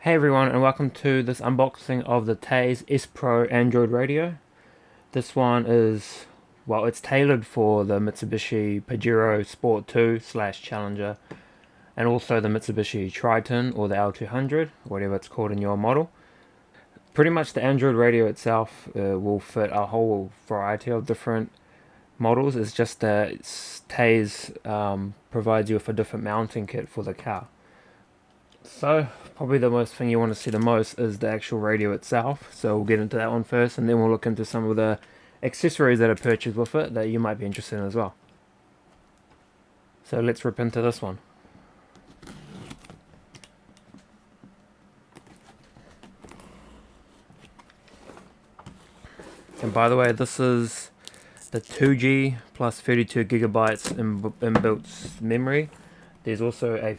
Hey everyone, and welcome to this unboxing of the TEYES SPRO Android radio. This one is, well, it's tailored for the Mitsubishi Pajero Sport 2 / Challenger, and also the Mitsubishi Triton or the L200, whatever it's called in your model. Pretty much the Android radio itself will fit a whole variety of different models. It's just that TEYES provides you with a different mounting kit for the car. So, probably the most thing you want to see the most is the actual radio itself. So we'll get into that one first, and then we'll look into some of the accessories that are purchased with it that you might be interested in as well. So let's rip into this one. And by the way, this is the 2G plus 32 gigabytes inbuilt memory. There's also a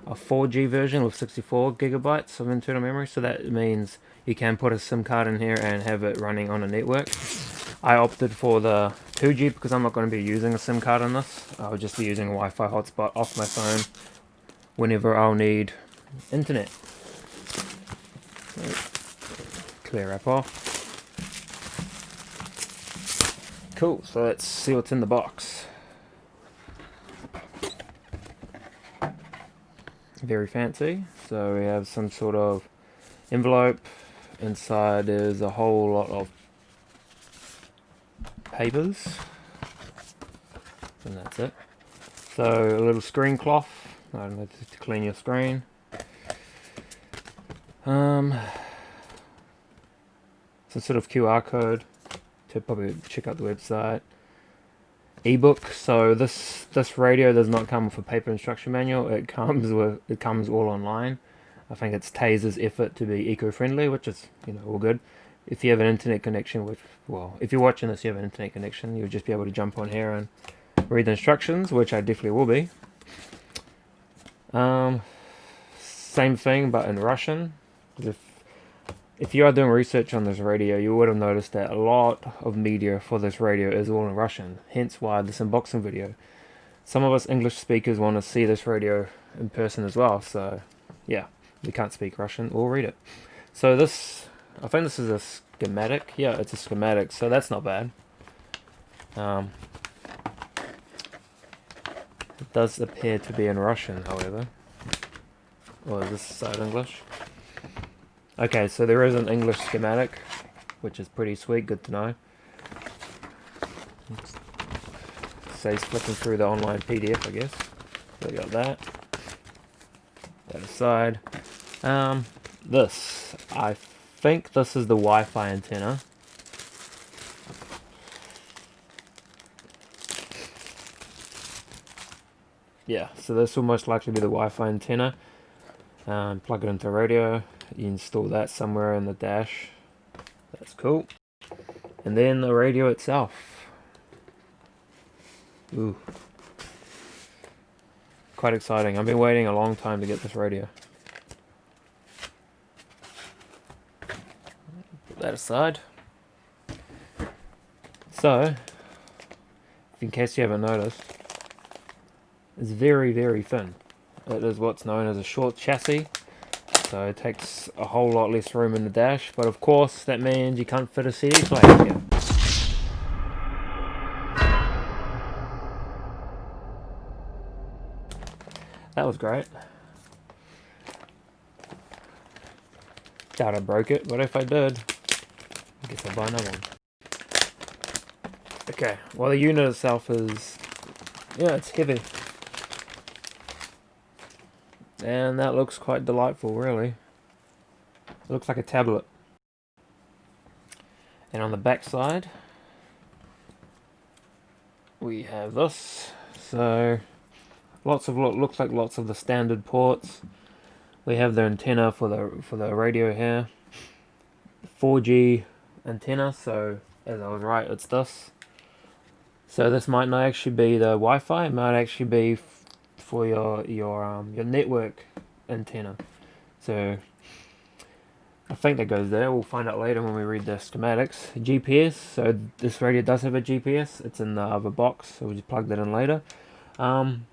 4G version with 64 gigabytes of internal memory, so that means you can put a SIM card in here and have it running on a network. I opted for the 2G because I'm not going to be using a SIM card on this. I'll just be using a Wi-Fi hotspot off my phone whenever I'll need internet. Clear wrap off. Cool, so let's see what's in the box. Very fancy. So we have some sort of envelope. Inside there's a whole lot of papers, and that's it. So a little screen cloth, I don't know, to clean your screen. Some sort of QR code to probably check out the website. Ebook. So this radio does not come with a paper instruction manual. It comes all online. I think it's TEYES' effort to be eco-friendly, which is, all good. If you have an internet connection, if you're watching this, you have an internet connection, you'll just be able to jump on here and read the instructions, which I definitely will be. Same thing, but in Russian. If you are doing research on this radio, you would have noticed that a lot of media for this radio is all in Russian, hence why this unboxing video. Some of us English speakers want to see this radio in person as well, so yeah, we can't speak Russian or read it. So I think this is a schematic. Yeah, it's a schematic, so that's not bad. It does appear to be in Russian, however. Or is this side English? Okay, so there is an English schematic, which is pretty sweet, good to know. Saves flicking through the online PDF, I guess. So we got that. That aside. I think this is the Wi-Fi antenna. Yeah, so this will most likely be the Wi-Fi antenna. Plug it into a radio. You install that somewhere in the dash. That's cool. And then the radio itself. Ooh. Quite exciting. I've been waiting a long time to get this radio. Put that aside. So, in case you haven't noticed, it's very, very thin. It is what's known as a short chassis. So it takes a whole lot less room in the dash, but of course that means you can't fit a CD player here. That was great. Doubt I broke it, but if I did, I guess I'll buy another one. Okay, well the unit itself is, it's heavy. And that looks quite delightful, really. It looks like a tablet. And on the back side, we have this. So, looks like lots of the standard ports. We have the antenna for the radio here. 4G antenna. So, as I was right, it's this. So this might not actually be the Wi-Fi. It might actually be for your network antenna. So I think that goes there. We'll find out later when we read the schematics. GPS. So this radio does have a GPS. It's in the other box, so we'll just plug that in later. And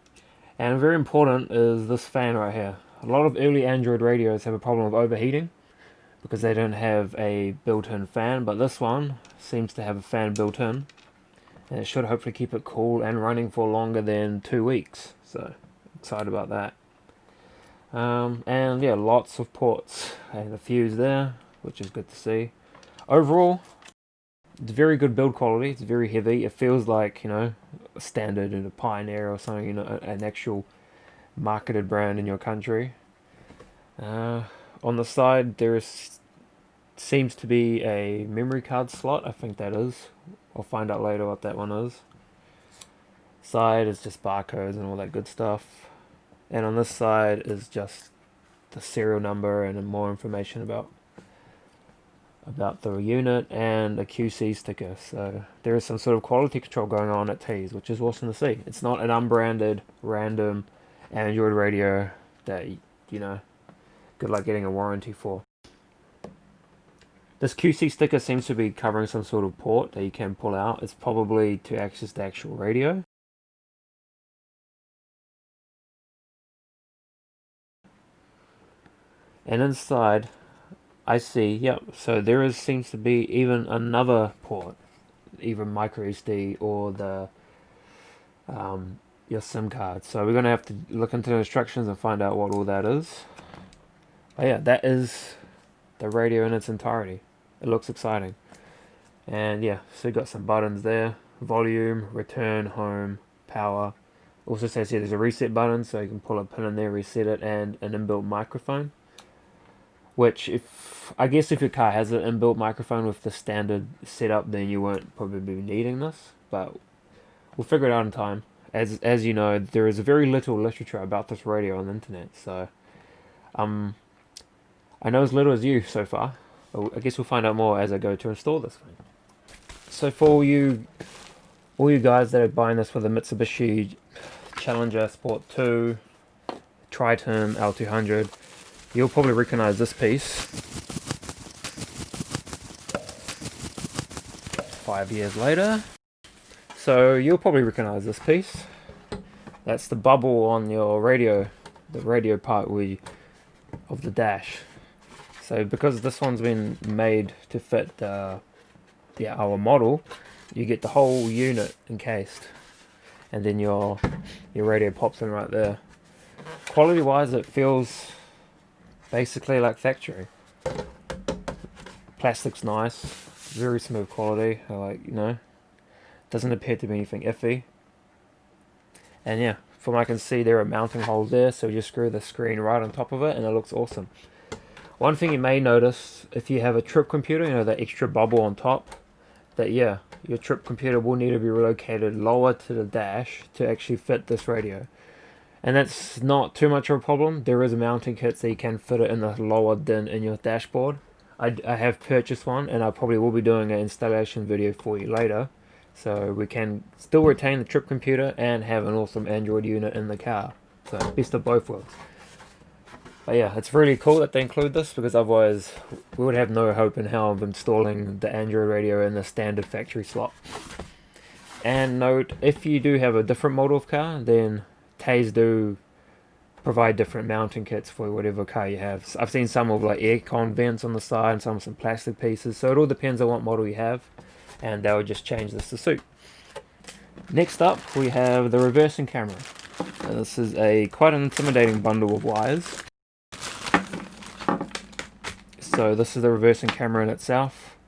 very important is this fan right here. a lot of early Android radios have a problem of overheating because they don't have a built-in fan, but this one seems to have a fan built in, and it should hopefully keep it cool and running for longer than 2 weeks. So excited about that. And yeah, lots of ports and a fuse there, which is good to see. Overall, it's very good build quality. It's very heavy. It feels like, you know, a standard in a Pioneer or something, you know, an actual marketed brand in your country. On the side, seems to be a memory card slot. I think that is. I'll find out later what that one is. Side is just barcodes and all that good stuff. And on this side is just the serial number and more information about the unit and a QC sticker. So there is some sort of quality control going on at TEYES, which is awesome to see. It's not an unbranded, random Android radio that, you know, good luck getting a warranty for. This QC sticker seems to be covering some sort of port that you can pull out. It's probably to access the actual radio. And inside, I see, yep, so there seems to be even another port, either micro SD or your SIM card. So we're going to have to look into the instructions and find out what all that is. But yeah, that is the radio in its entirety. It looks exciting. And yeah, so you got some buttons there: volume, return, home, power. Also says here there's a reset button, so you can pull a pin in there, reset it, and an inbuilt microphone. Which, I guess if your car has an inbuilt microphone with the standard setup, then you won't probably be needing this. But we'll figure it out in time. As you know, there is very little literature about this radio on the internet, so I know as little as you so far. But I guess we'll find out more as I go to install this thing. So for all you guys that are buying this for the Mitsubishi Challenger Sport 2, Triton L200, you'll probably recognize this piece 5 years later. So you'll probably recognize this piece. That's the bubble on your radio, the radio part of the dash. So because this one's been made to fit our model, you get the whole unit encased, and then your radio pops in right there. Quality wise, it feels basically like factory. Plastic's nice, very smooth quality. I like, you know, doesn't appear to be anything iffy. And yeah, from what I can see, there are mounting holes there, so you just screw the screen right on top of it, and it looks awesome. One thing you may notice, if you have a trip computer, you know, that extra bubble on top, that yeah, your trip computer will need to be relocated lower to the dash to actually fit this radio. And that's not too much of a problem. There is a mounting kit that you can fit it in the lower din in your dashboard. I have purchased one, and I probably will be doing an installation video for you later. So we can still retain the trip computer and have an awesome Android unit in the car. So best of both worlds. But yeah, it's really cool that they include this, because otherwise we would have no hope in how of installing the Android radio in the standard factory slot. And note, if you do have a different model of car, then TEYES do provide different mounting kits for whatever car you have. I've seen some with like aircon vents on the side and some with some plastic pieces, so it all depends on what model you have, and they'll just change this to suit. Next up, we have the reversing camera. And this is quite an intimidating bundle of wires. So this is the reversing camera in itself.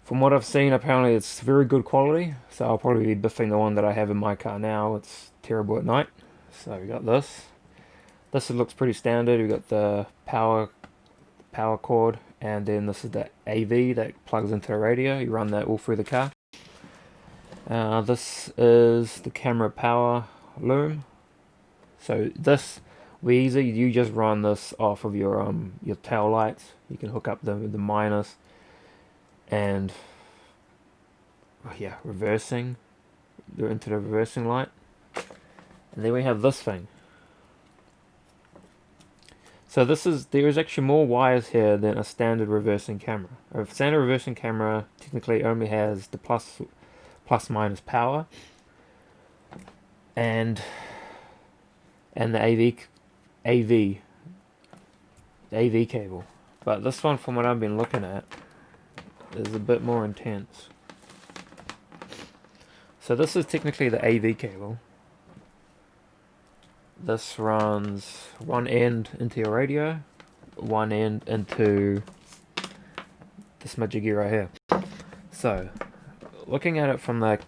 From what I've seen, apparently it's very good quality, so I'll probably be biffing the one that I have in my car now. It's terrible at night. So we got this. This looks pretty standard. We've got the power cord, and then this is the AV that plugs into the radio. You run that all through the car. This is the camera power loom. So this, you just run this off of your tail lights. You can hook up the minus, and yeah, reversing into the reversing light. And then we have this thing. So there is actually more wires here than a standard reversing camera. A standard reversing camera technically only has the plus minus power and the AV AV cable, but this one, from what I've been looking at, is a bit more intense. So this is technically the AV cable. This runs one end into your radio, one end into this majiggy right here. So, looking at it from the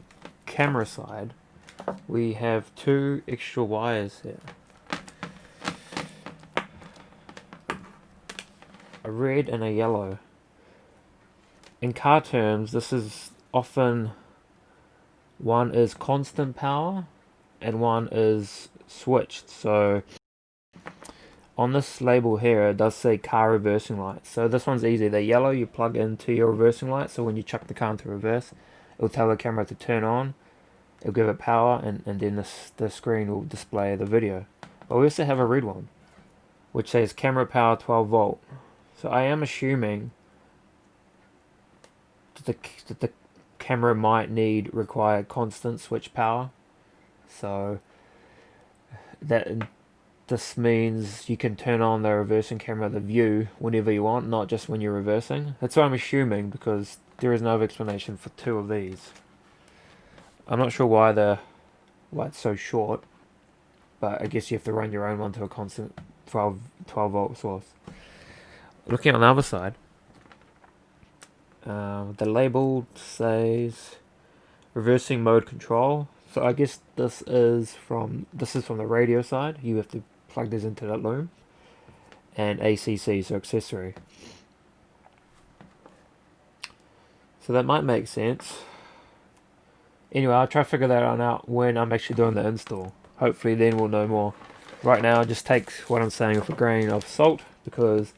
camera side, we have two extra wires here. A red and a yellow. In car terms, this is often, one is constant power and one is switched. So on this label here, it does say car reversing lights. So this one's easy. The yellow you plug into your reversing light, so when you chuck the car into reverse, it'll tell the camera to turn on, it'll give it power, and then the screen will display the video. But we also have a red one, which says camera power 12 volt. So I am assuming that the camera might require constant switch power. So this means you can turn on the reversing camera, the view, whenever you want, not just when you're reversing. That's what I'm assuming, because there is no explanation for two of these. I'm not sure why it's so short, but I guess you have to run your own one to a constant 12 volt source. Looking on the other side, the label says reversing mode control. So I guess this is from the radio side. You have to plug this into that loom. And ACC, so accessory. So that might make sense. Anyway, I'll try to figure that out when I'm actually doing the install. Hopefully then we'll know more. Right now, just take what I'm saying with a grain of salt, because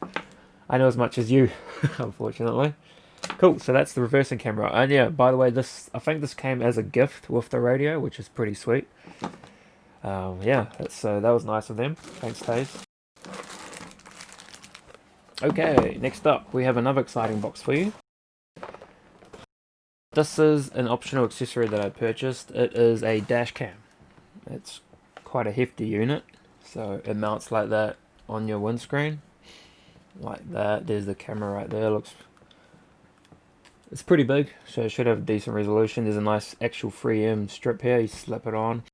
I know as much as you, unfortunately. Cool, so that's the reversing camera. And yeah, by the way, I think this came as a gift with the radio, which is pretty sweet. Yeah, that was nice of them. Thanks, Tase. Okay, next up, we have another exciting box for you. This is an optional accessory that I purchased. It is a dash cam. It's quite a hefty unit, so it mounts like that on your windscreen. Like that. There's the camera right there. It's pretty big, so it should have decent resolution. There's a nice actual 3M strip here. You slip it on.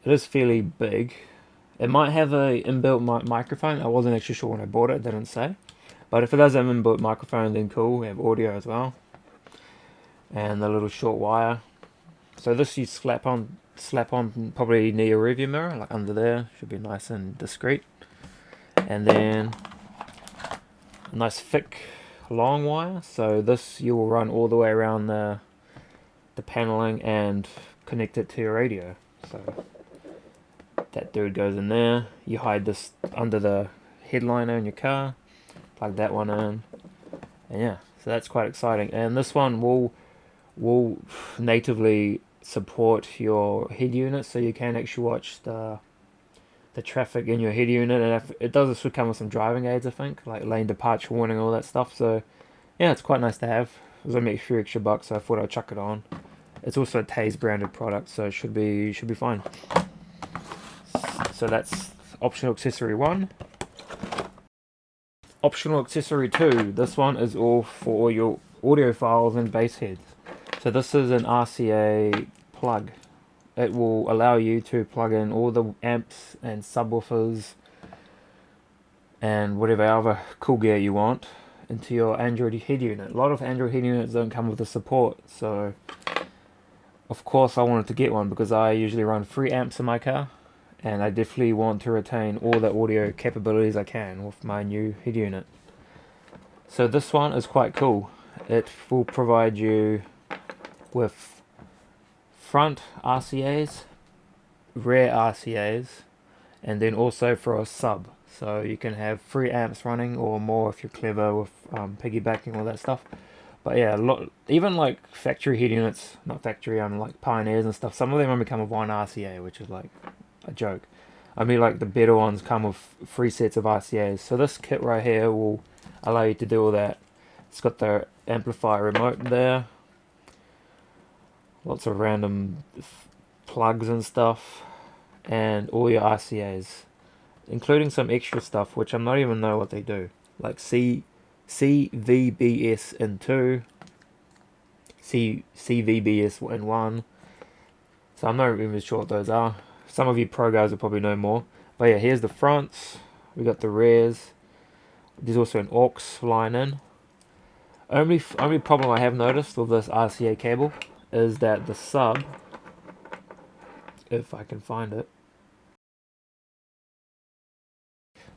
It is fairly big. It might have a inbuilt microphone. I wasn't actually sure when I bought it. It didn't say. But if it does have an inbuilt microphone, then cool. We have audio as well. And the little short wire. So this you slap on probably near your rearview mirror, like under there. Should be nice and discreet. And then a nice thick long wire. So this you will run all the way around the paneling and connect it to your radio. So that dude goes in there. You hide this under the headliner in your car. Plug that one in. And yeah, so that's quite exciting. And this one will natively support your head unit, so you can actually watch the traffic in your head unit. And if it does, this would come with some driving aids, I think, like lane departure warning, all that stuff. So yeah, it's quite nice to have. It was only a few extra bucks, so I thought I'd chuck it on. It's also a TEYES branded product, so it should be fine. So that's optional accessory 1. Optional accessory 2. This one is all for your audio files and bass heads. So this is an RCA plug. It will allow you to plug in all the amps and subwoofers and whatever other cool gear you want into your Android head unit. A lot of Android head units don't come with the support, so of course I wanted to get one because I usually run 3 amps in my car, and I definitely want to retain all the audio capabilities I can with my new head unit. So this one is quite cool. It will provide you with front RCAs, rear RCAs, and then also for a sub. So you can have 3 amps running or more if you're clever with piggybacking, all that stuff. But yeah, even like factory head units, not factory, like Pioneers and stuff, some of them only come with 1 RCA, which is like a joke. I mean, like the better ones come with 3 sets of RCAs. So this kit right here will allow you to do all that. It's got the amplifier remote there. Lots of random plugs and stuff. and all your RCAs, including some extra stuff which I'm not even know what they do, like CVBS in 2, CVBS in 1. So I'm not even sure what those are. Some of you pro guys will probably know more. But yeah, here's the fronts. We got the rears. There's also an aux line in. Only problem I have noticed with this RCA cable is that the sub, if I can find it,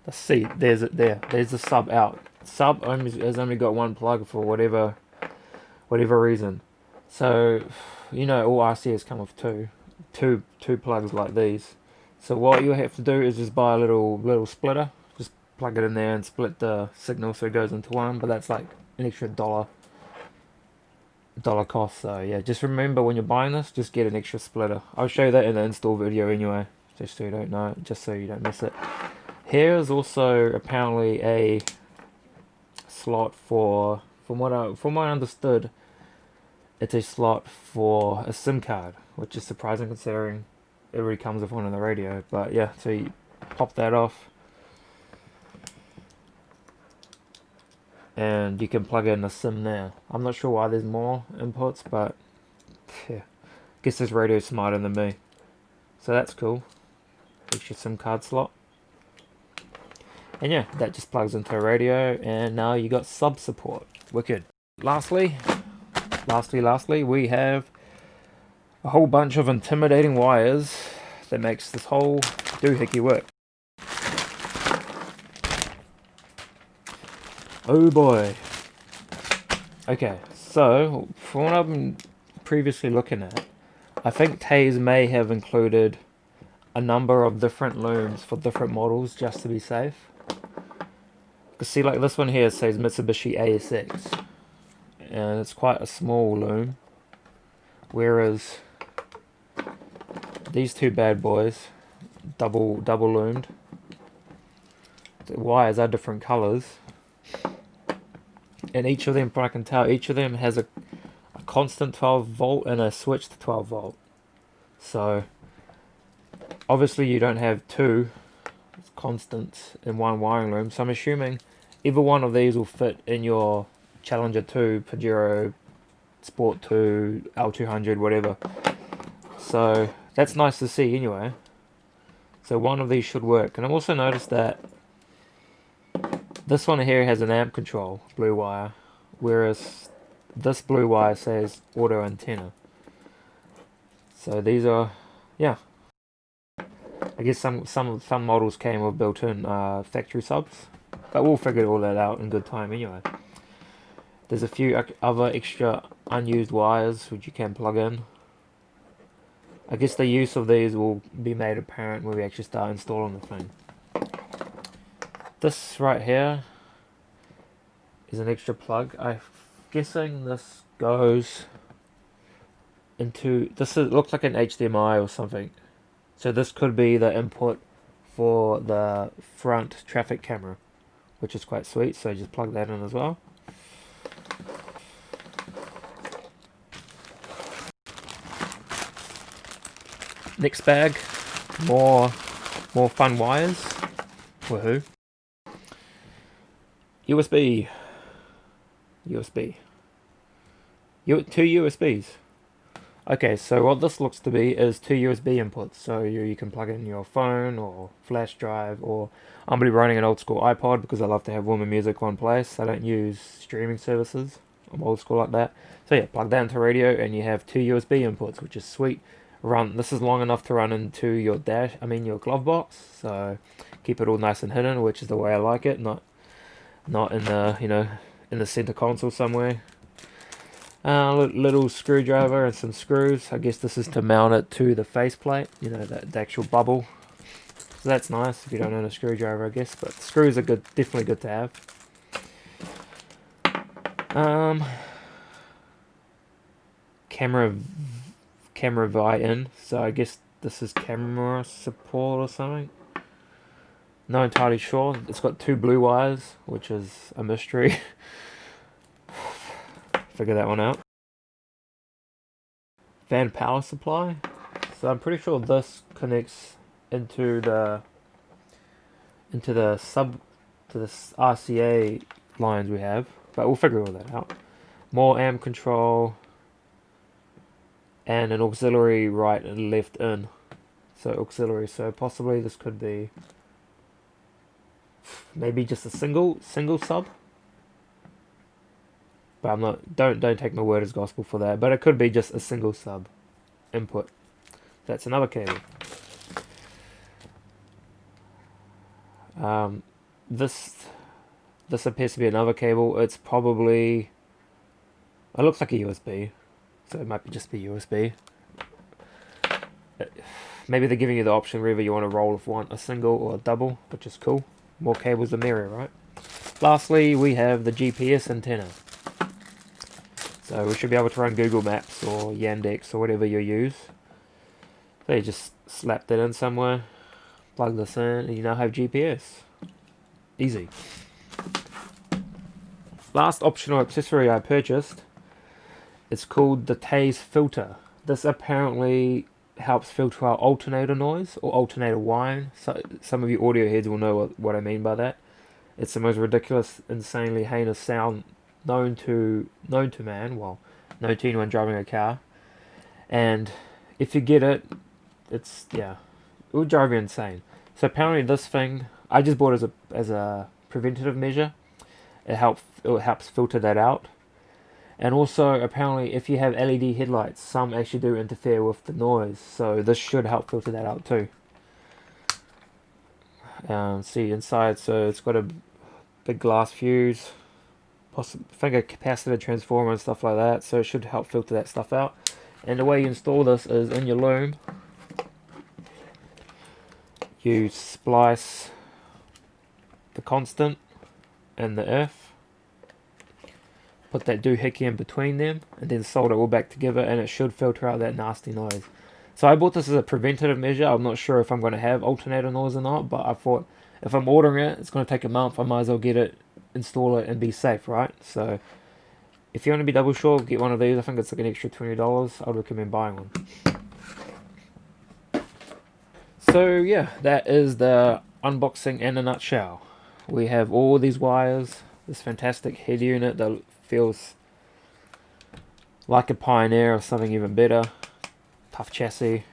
let's see, there's it there. There's the sub out. Sub has only got one plug for whatever reason. So, you know, all RCAs come with two plugs like these. So what you have to do is just buy a little splitter. Just plug it in there and split the signal so it goes into one. But that's like an extra dollar cost. So yeah, just remember when you're buying this, just get an extra splitter. I'll show you that in the install video anyway, just so you don't know, just so you don't miss it. Here is also apparently a slot for, from what I understood, it's a slot for a SIM card, which is surprising considering it already comes with one on the radio. But yeah, so you pop that off and you can plug in a SIM there. I'm not sure why there's more inputs, but yeah, I guess this radio's smarter than me. So that's cool. Extra SIM card slot. And yeah, that just plugs into a radio, and now you got sub support. Wicked. Lastly, we have a whole bunch of intimidating wires that makes this whole doohickey work. Oh boy. Okay, so from what I've been previously looking at, I think TEYES may have included a number of different looms for different models just to be safe. Because see, like this one here says Mitsubishi ASX, and it's quite a small loom, whereas these two bad boys, double loomed, the wires are different colors, and each of them, from what I can tell, each of them has a constant 12 volt and a switch to 12 volt. So obviously you don't have two constants in one wiring loom, so I'm assuming either one of these will fit in your Challenger 2, Pajero Sport 2, L200, whatever. So that's nice to see anyway. So one of these should work. And I also noticed that this one here has an amp control, blue wire, whereas this blue wire says auto antenna. So these are, yeah, I guess some models came with built-in factory subs, but we'll figure all that out in good time anyway. There's a few other extra unused wires which you can plug in. I guess the use of these will be made apparent when we actually start installing the thing. This right here is an extra plug. I'm guessing this goes into, looks like an HDMI or something. So this could be the input for the front traffic camera, which is quite sweet. So just plug that in as well. Next bag, more fun wires. Woohoo! USB. Two USBs. Okay, so what this looks to be is two USB inputs. So you can plug in your phone or flash drive, or I'm going to be running an old school iPod because I love to have warmer music one place. I don't use streaming services. I'm old school like that. So yeah, plug that into radio and you have two USB inputs, which is sweet. This is long enough to run into your your glove box. So keep it all nice and hidden, which is the way I like it. Not in the, in the center console somewhere. Little screwdriver and some screws. I guess this is to mount it to the faceplate, the actual bubble. So that's nice if you don't own a screwdriver, I guess. But screws are good, definitely good to have. Camera VI in. So I guess this is camera support or something. Not entirely sure. It's got two blue wires, which is a mystery. Figure that one out. Fan power supply. So I'm pretty sure this connects into the RCA lines we have, but we'll figure all that out. More amp control and an auxiliary right and left in. So auxiliary, so possibly this could be maybe just a single sub. But I'm not, don't take my word as gospel for that, but it could be just a single sub input. That's another cable. This appears to be another cable. It's probably, it looks like a USB, so it might just be USB. Maybe they're giving you the option whether you want to roll with a single or a double, which is cool. More cables the merrier, right? Lastly, we have the GPS antenna. So we should be able to run Google Maps or Yandex or whatever you use. So you just slap that in somewhere, plug this in, and you now have GPS. Easy. Last optional accessory I purchased, it's called the TEYES Filter. This apparently helps filter out alternator noise or alternator whine. So some of you audio heads will know what I mean by that. It's the most ridiculous, insanely heinous sound known to man. Well, known to anyone driving a car. And if you get it, it will drive you insane. So apparently this thing, I just bought it as a preventative measure. It helps filter that out. And also, apparently, if you have LED headlights, some actually do interfere with the noise. So this should help filter that out too. See inside, so it's got a big glass fuse, I think a capacitor transformer and stuff like that. So it should help filter that stuff out. And the way you install this is in your loom. You splice the constant and the earth. Put that doohickey in between them and then solder it all back together, and it should filter out that nasty noise. So I bought this as a preventative measure. I'm not sure if I'm going to have alternator noise or not, but I thought if I'm ordering it, it's going to take a month. I might as well get it, install it, and be safe, right? So if you want to be double sure, get one of these. I think it's like an extra $20. I would recommend buying one. So yeah, that is the unboxing in a nutshell. We have all these wires, this fantastic head unit that feels like a Pioneer or something even better. Tough chassis.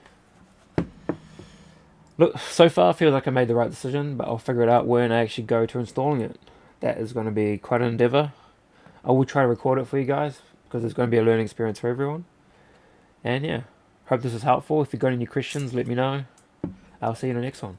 Look, so far I feel like I made the right decision, but I'll figure it out when I actually go to installing it. That is going to be quite an endeavor. I will try to record it for you guys, because it's going to be a learning experience for everyone. And yeah, hope this was helpful. If you've got any questions, let me know. I'll see you in the next one.